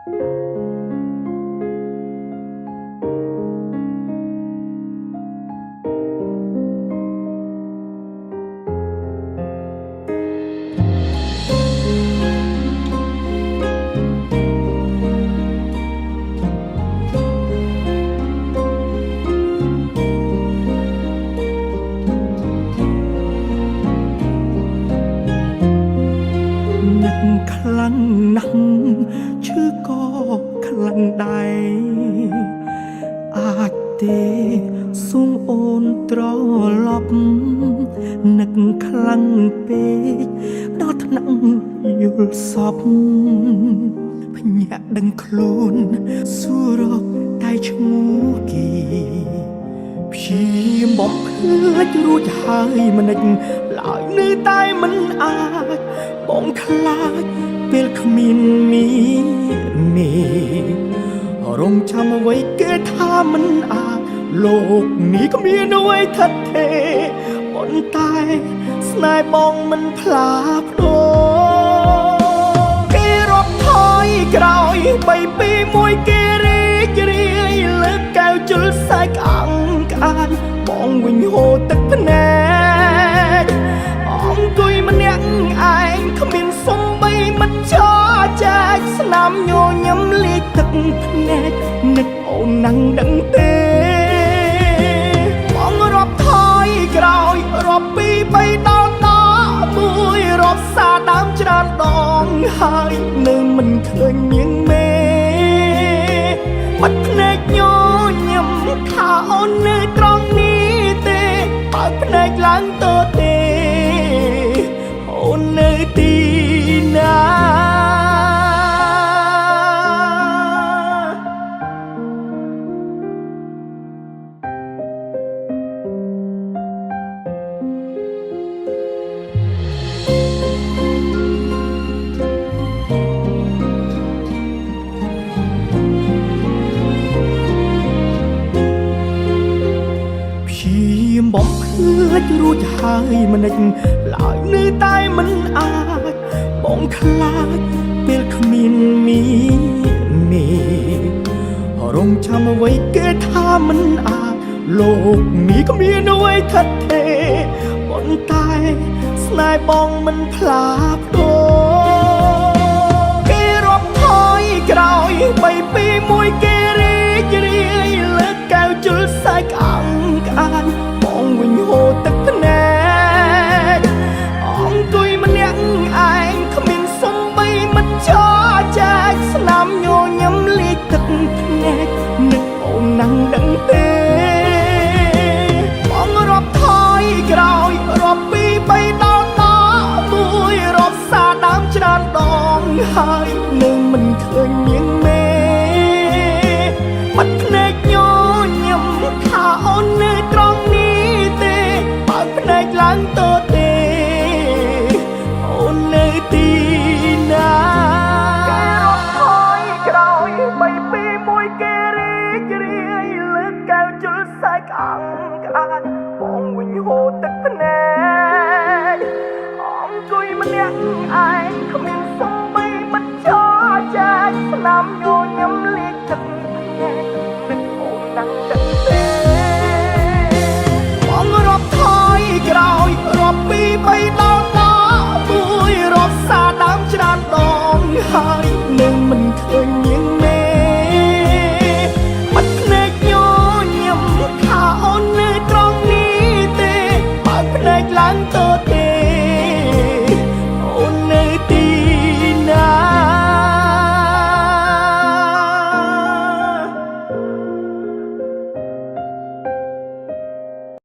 ខ្លាំងណាស់ឈឺក៏ខ្លាំងដែរអាចទេសូមអូនត្រឡប់នឹកខ្លាំងពេកដល់ថ្នាក់យល់សពភ្ញាក់ដឹងខ្លួនសួររកតែឈ្មោះគេព្យាយាមបំភ្លេចរួចហើយមិននិចឡើយនៅតែមិនអាចបងខ្លាចពេលគ្មានមានរងចាំអ្វីគេថាមិនអាចលោកនេះគ្មានអ្វីថិតទេប៉ុន្តែស្នេហ៍បងមិនផ្លាស់ប្ដូរគេរាប់ថយក្រោយ3 2 1គេរីករាយលើកកែវជុលសាយក្អាំងក្អានបងវិញហូរទឹកភ្នែកអង្គុយម្នាក់ឯងគ្មានសំបីមិនចោចែកស្នាមញញឹមលីទឹកភ្នែកនឹកអូនណាំងដឹងទេបងរាប់ថយក្រោយរាប់2 3ដល់1រាប់សាដើមច្រើនដងហើយនៅមិនឃើញមានមេបាត់ភ្នែកញញឹមថាអូននៅត្រង់នេះទេបើកភ្នែកឡើងទៅទេអូននៅទីណាបំភ្លេចរួចហើយមិននិចឡើយនៅតែមិនអាចបងខ្លាចពេលគ្មានមានរងចាំអ្វីគេថាមិនអាចលោកនេះគ្មានអ្វីថិតទេប៉ុន្តែស្នេហ៍បងមិនផ្លាស់ប្ដូរគេរាប់ថយក្រោយ3 2 1គេរីករាយលើកកែវជុលសាយក្អាំងក្អានវិញហូរទឹកភ្នែកអង្គុយម្នាក់ឯងគ្មានសំបីមិនចោចែកស្នាមញញឹមលីទឹកភ្នែកនឹកអូនណាំងដឹងទេបងរាប់ថយក្រោយរាប់2 3ដល់1រាប់សាដើមច្រើនដងហើយនៅមិនឃើញមានមេបាត់ភ្នែកញញឹមថាអូននៅត្រង់ភ្នែកឡើងទៅទេអូននៅទីណាគេរាប់ថយក្រោយ3 2 1គេរីករាយលើកកែវជុលសាយក្អាំងក្អានបងវិញហូរទឹកភ្នែកអង្គុយម្នាក់ឯងគ្មានសំបីមិនចោចែកស្នាមញញឹមលីទឹកភ្នែកនឹកអូនណាំងដឹងទេបងរាប់ថយក្រោយរាប់2 3ដល់1រាប់សាដើមច្រើនដងហើយ